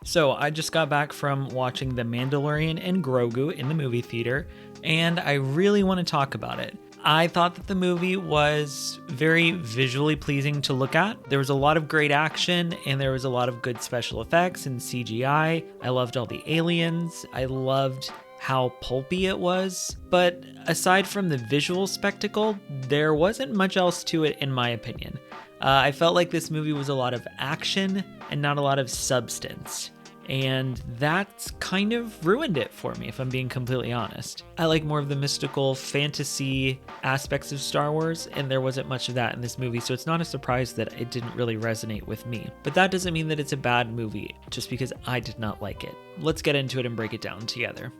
So I just got back from watching The Mandalorian and Grogu in the movie theater, and I really want to talk about it. I thought that the movie was very visually pleasing to look at. There was a lot of great action, and there was a lot of good special effects and CGI. I loved all the aliens. I loved how pulpy it was. But aside from the visual spectacle, there wasn't much else to it in my opinion. I felt like this movie was a lot of action and not a lot of substance. And that's kind of ruined it for me, if I'm being completely honest. I like more of the mystical fantasy aspects of Star Wars, and there wasn't much of that in this movie, so it's not a surprise that it didn't really resonate with me. But that doesn't mean that it's a bad movie, just because I did not like it. Let's get into it and break it down together.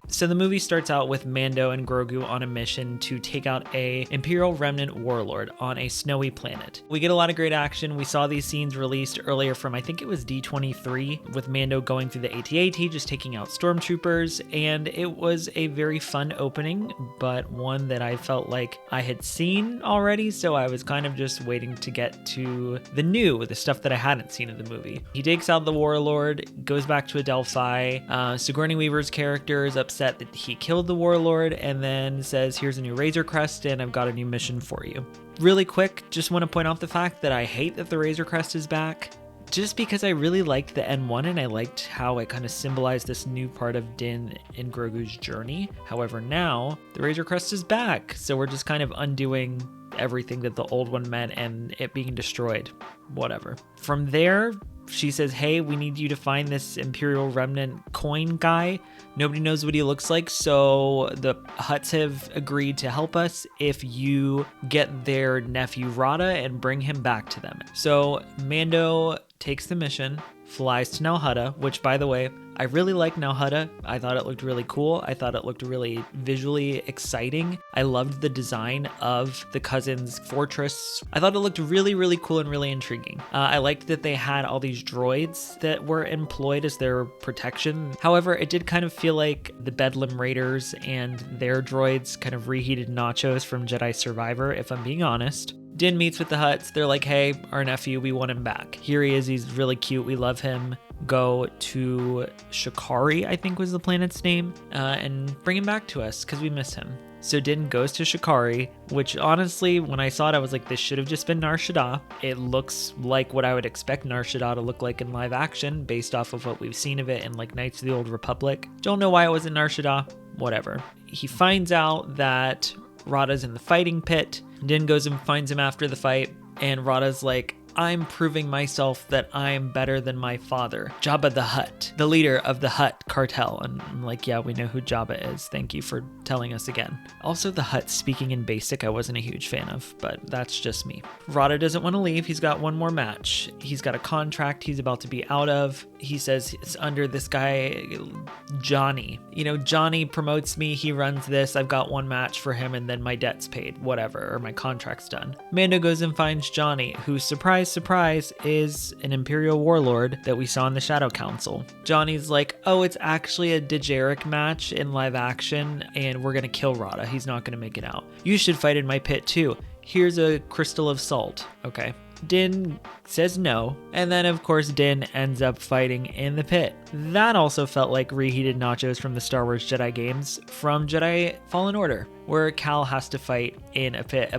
So the movie starts out with Mando and Grogu on a mission to take out a imperial remnant warlord on a snowy planet. We get a lot of great action. We saw these scenes released earlier from, I think it was D23, with Mando going through the AT-AT, just taking out stormtroopers, and it was a very fun opening, but one that I felt like I had seen already, so I was kind of just waiting to get to the stuff that I hadn't seen in the movie. He takes out the warlord, goes back to Adelphi. Sigourney Weaver's character is upset that he killed the warlord, and then says, here's a new Razor Crest and I've got a new mission for you. Really quick, just want to point out the fact that I hate that the Razor Crest is back, just because I really liked the N1 and I liked how it kind of symbolized this new part of Din and Grogu's journey. However, now the Razor Crest is back, so we're just kind of undoing everything that the old one meant and it being destroyed. Whatever. From there, she says, hey, we need you to find this Imperial Remnant coin guy. Nobody knows what he looks like, so the Hutts have agreed to help us if you get their nephew Rota and bring him back to them. So Mando takes the mission, flies to Nal Hutta, which, by the way, I really like Nal Hutta. I thought it looked really cool. I thought it looked really visually exciting. I loved the design of the cousins' fortress. I thought it looked really, really cool and really intriguing. I liked that they had all these droids that were employed as their protection. However, it did kind of feel like the Bedlam Raiders and their droids kind of reheated nachos from Jedi Survivor, if I'm being honest. Din meets with the Hutts. They're like, hey, our nephew, we want him back. Here he is. He's really cute. We love him. Go to Shikari, I think was the planet's name, and bring him back to us because we miss him. So Din goes to Shikari, which honestly, when I saw it, I was like, this should have just been Nar Shaddaa. It looks like what I would expect Nar Shaddaa to look like in live action based off of what we've seen of it in like Knights of the Old Republic. Don't know why it wasn't Nar Shaddaa. Whatever. He finds out that Rota's in the fighting pit. Din goes and finds him after the fight, and Rota's like, I'm proving myself that I'm better than my father, Jabba the Hutt, the leader of the Hutt cartel. And I'm like, yeah, we know who Jabba is. Thank you for telling us again. Also, the Hutt speaking in basic, I wasn't a huge fan of, but that's just me. Rota doesn't want to leave. He's got one more match. He's got a contract he's about to be out of. He says it's under this guy, Johnny. You know, Johnny promotes me. He runs this. I've got one match for him and then my debt's paid, whatever, or my contract's done. Mando goes and finds Johnny, who, surprise, surprise, is an Imperial warlord that we saw in the Shadow Council. Johnny's like, oh, it's actually a dejarik match in live action, and we're gonna kill Rota. He's not gonna make it out. You should fight in my pit too. Here's a crystal of salt. Okay. Din says no, and then of course Din ends up fighting in the pit. That also felt like reheated nachos from the Star Wars Jedi games from Jedi Fallen Order, where Cal has to fight in a pit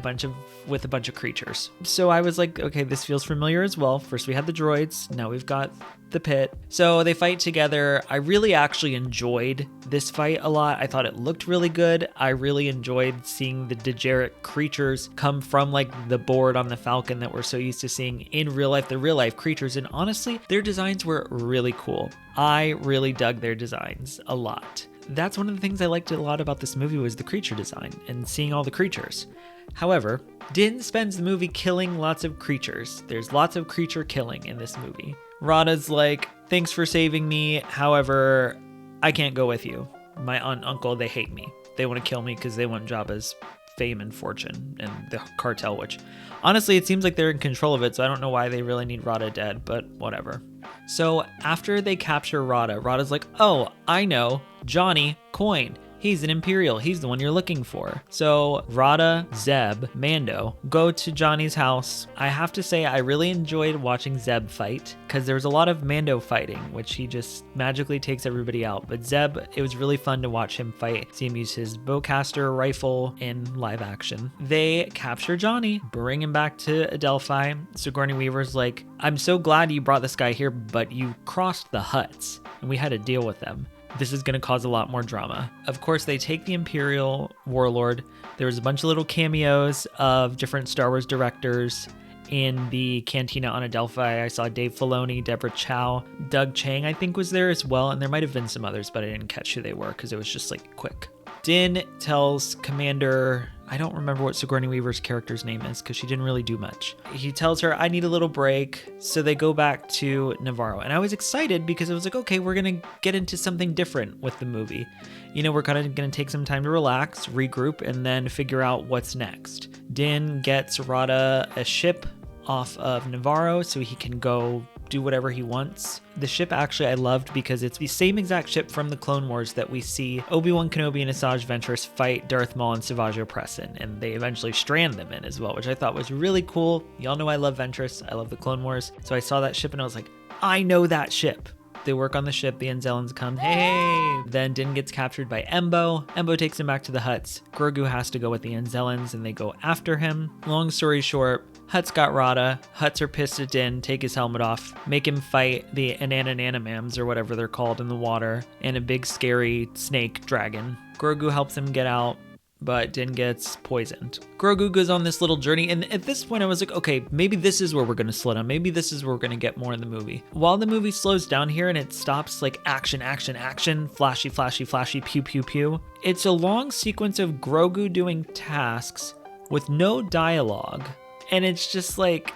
with a bunch of creatures. So I was like, okay, this feels familiar as well. First we had the droids, now we've got the pit. So they fight together. I really actually enjoyed this fight a lot. I thought it looked really good. I really enjoyed seeing the dejarik creatures come from like the board on the Falcon that we're so used to seeing in real life, the real life creatures. And honestly, their designs were really cool. I really dug their designs a lot. That's one of the things I liked a lot about this movie was the creature design and seeing all the creatures. However, Din spends the movie killing lots of creatures. There's lots of creature killing in this movie. Rota's like, thanks for saving me. However, I can't go with you. My aunt and uncle, they hate me. They want to kill me because they want Jabba's fame and fortune and the cartel, which honestly, it seems like they're in control of it. So I don't know why they really need Rota dead, but whatever. So after they capture Rota, Rota's like, oh, I know, Johnny, coin. He's an Imperial. He's the one you're looking for. So Rota, Zeb, Mando go to Johnny's house. I have to say I really enjoyed watching Zeb fight because there was a lot of Mando fighting, which he just magically takes everybody out. But Zeb, it was really fun to watch him fight, see him use his bowcaster rifle in live action. They capture Johnny, bring him back to Adelphi. Sigourney Weaver's like, I'm so glad you brought this guy here, but you crossed the Hutts and we had to deal with them. This is going to cause a lot more drama. Of course, they take the Imperial warlord. There was a bunch of little cameos of different Star Wars directors in the cantina on Adelphi. I saw Dave Filoni, Deborah Chow, Doug Chang, I think was there as well. And there might have been some others, but I didn't catch who they were because it was just like quick. Din tells Commander, I don't remember what Sigourney Weaver's character's name is because she didn't really do much. He tells her, I need a little break. So they go back to Navarro. And I was excited because I was like, okay, we're going to get into something different with the movie. You know, we're kind of going to take some time to relax, regroup, and then figure out what's next. Din gets Rada a ship off of Navarro so he can go do whatever he wants. The ship actually I loved because it's the same exact ship from the Clone Wars that we see Obi-Wan Kenobi and Asajj Ventress fight Darth Maul and Savage Opressin, and they eventually strand them in as well, which I thought was really cool. Y'all know I love Ventress, I love the Clone Wars, so I saw that ship and I was like, I know that ship. They work on the ship, the Anzellans come, hey! Then Din gets captured by Embo. Embo takes him back to the Hutts. Grogu has to go with the Anzellans and they go after him. Long story short, Hutts got Rada. Hutts are pissed at Din, take his helmet off, make him fight the Anananamams or whatever they're called in the water, and a big scary snake dragon. Grogu helps him get out, but Din gets poisoned. Grogu goes on this little journey, and at this point I was like, okay, maybe this is where we're going to slow down. Maybe this is where we're going to get more in the movie. While the movie slows down here and it stops like action, action, action, flashy, flashy, flashy, pew, pew, pew, it's a long sequence of Grogu doing tasks with no dialogue. And it's just like,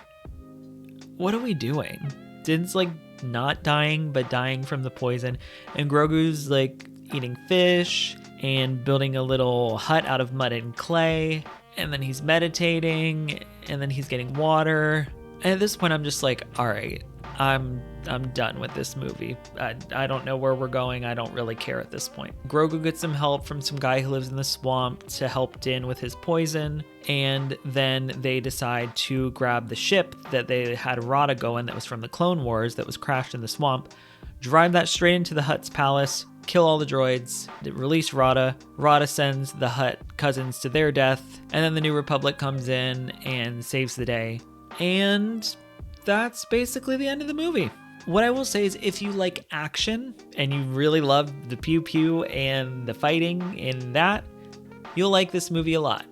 what are we doing? Din's like not dying, but dying from the poison. And Grogu's like eating fish and building a little hut out of mud and clay. And then he's meditating and then he's getting water. And at this point, I'm just like, all right, I'm done with this movie. I don't know where we're going. I don't really care at this point. Grogu gets some help from some guy who lives in the swamp to help Din with his poison. And then they decide to grab the ship that they had Rada go in that was from the Clone Wars that was crashed in the swamp, drive that straight into the Hutt's palace, kill all the droids, release Rada. Rada sends the Hutt cousins to their death. And then the New Republic comes in and saves the day. And that's basically the end of the movie. What I will say is if you like action and you really love the pew pew and the fighting in that, you'll like this movie a lot.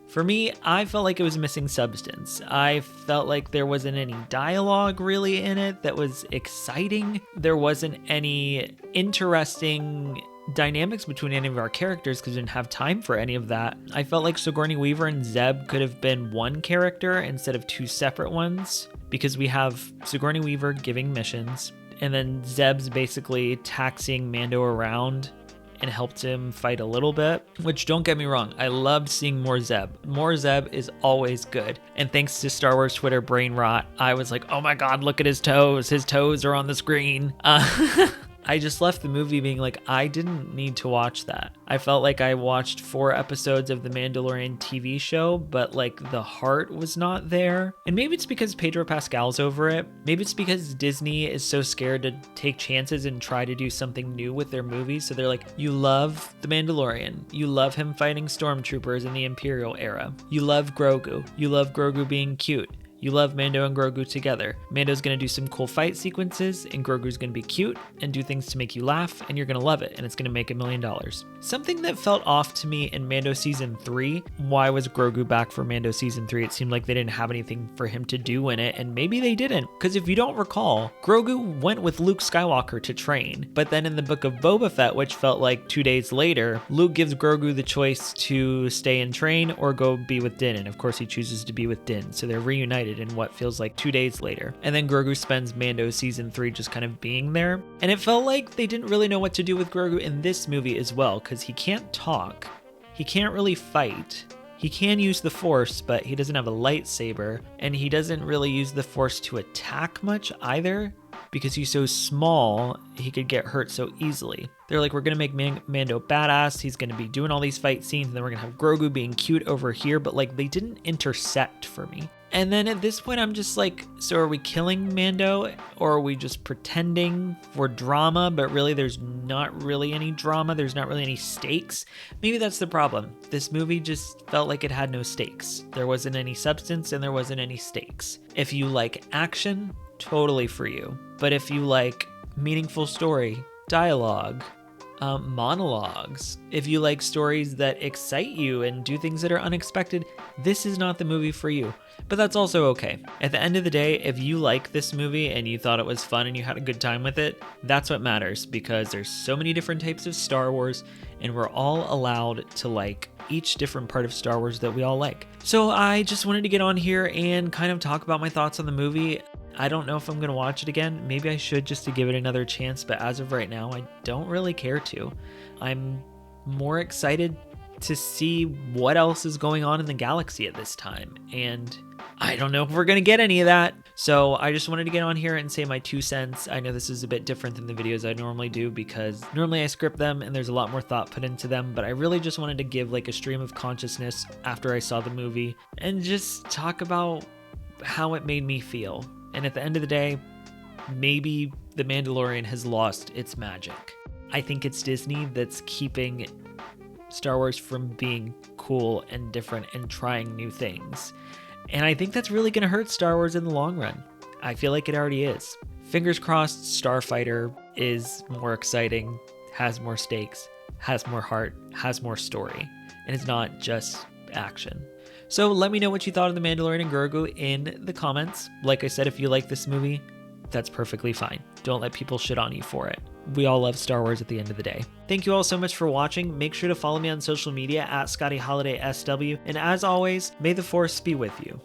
For me, I felt like it was missing substance. I felt like there wasn't any dialogue really in it that was exciting. There wasn't any interesting dynamics between any of our characters because we didn't have time for any of that. I felt like Sigourney Weaver and Zeb could have been one character instead of two separate ones because we have Sigourney Weaver giving missions and then Zeb's basically taxiing Mando around and helped him fight a little bit, which don't get me wrong, I loved seeing more Zeb. More Zeb is always good. And thanks to Star Wars Twitter brain rot, I was like, oh my God, look at his toes. His toes are on the screen. I just left the movie being like, I didn't need to watch that. I felt like I watched 4 episodes of the Mandalorian TV show, but like the heart was not there. And maybe it's because Pedro Pascal's over it. Maybe it's because Disney is so scared to take chances and try to do something new with their movies. So they're like, you love the Mandalorian. You love him fighting stormtroopers in the Imperial era. You love Grogu. You love Grogu being cute. You love Mando and Grogu together. Mando's gonna do some cool fight sequences, and Grogu's gonna be cute and do things to make you laugh, and you're gonna love it, and it's gonna make $1 million. Something that felt off to me in Mando Season 3, why was Grogu back for Mando Season 3? It seemed like they didn't have anything for him to do in it, and maybe they didn't. Because if you don't recall, Grogu went with Luke Skywalker to train, but then in the book of Boba Fett, which felt like 2 days later, Luke gives Grogu the choice to stay and train or go be with Din, and of course he chooses to be with Din, so they're reunited in what feels like 2 days later. And then Grogu spends Mando Season 3 just kind of being there. And it felt like they didn't really know what to do with Grogu in this movie as well, because he can't talk, he can't really fight, he can use the Force, but he doesn't have a lightsaber, and he doesn't really use the Force to attack much either. because he's so small, he could get hurt so easily. They're like, we're going to make Mando badass. He's going to be doing all these fight scenes, and then we're going to have Grogu being cute over here, but like they didn't intersect for me. And then at this point, I'm just like, so are we killing Mando, or are we just pretending for drama? But really, there's not really any drama. There's not really any stakes. Maybe that's the problem. This movie just felt like it had no stakes. There wasn't any substance and there wasn't any stakes. If you like action, totally for you. But if you like meaningful story, dialogue, monologues, if you like stories that excite you and do things that are unexpected, this is not the movie for you. But that's also okay. At the end of the day, if you like this movie and you thought it was fun and you had a good time with it, that's what matters, because there's so many different types of Star Wars and we're all allowed to like each different part of Star Wars that we all like. So I just wanted to get on here and kind of talk about my thoughts on the movie. I don't know if I'm going to watch it again. Maybe I should, just to give it another chance, but as of right now, I don't really care to. I'm more excited to see what else is going on in the galaxy at this time, and I don't know if we're going to get any of that. So I just wanted to get on here and say my 2 cents. I know this is a bit different than the videos I normally do, because normally I script them and there's a lot more thought put into them, but I really just wanted to give like a stream of consciousness after I saw the movie and just talk about how it made me feel. And at the end of the day, maybe The Mandalorian has lost its magic. I think it's Disney that's keeping Star Wars from being cool and different and trying new things. And I think that's really going to hurt Star Wars in the long run. I feel like it already is. Fingers crossed, Starfighter is more exciting, has more stakes, has more heart, has more story, and it's not just action. So let me know what you thought of The Mandalorian and Grogu in the comments. Like I said, if you like this movie, that's perfectly fine. Don't let people shit on you for it. We all love Star Wars at the end of the day. Thank you all so much for watching. Make sure to follow me on social media at ScottyHolidaySW. And as always, may the Force be with you.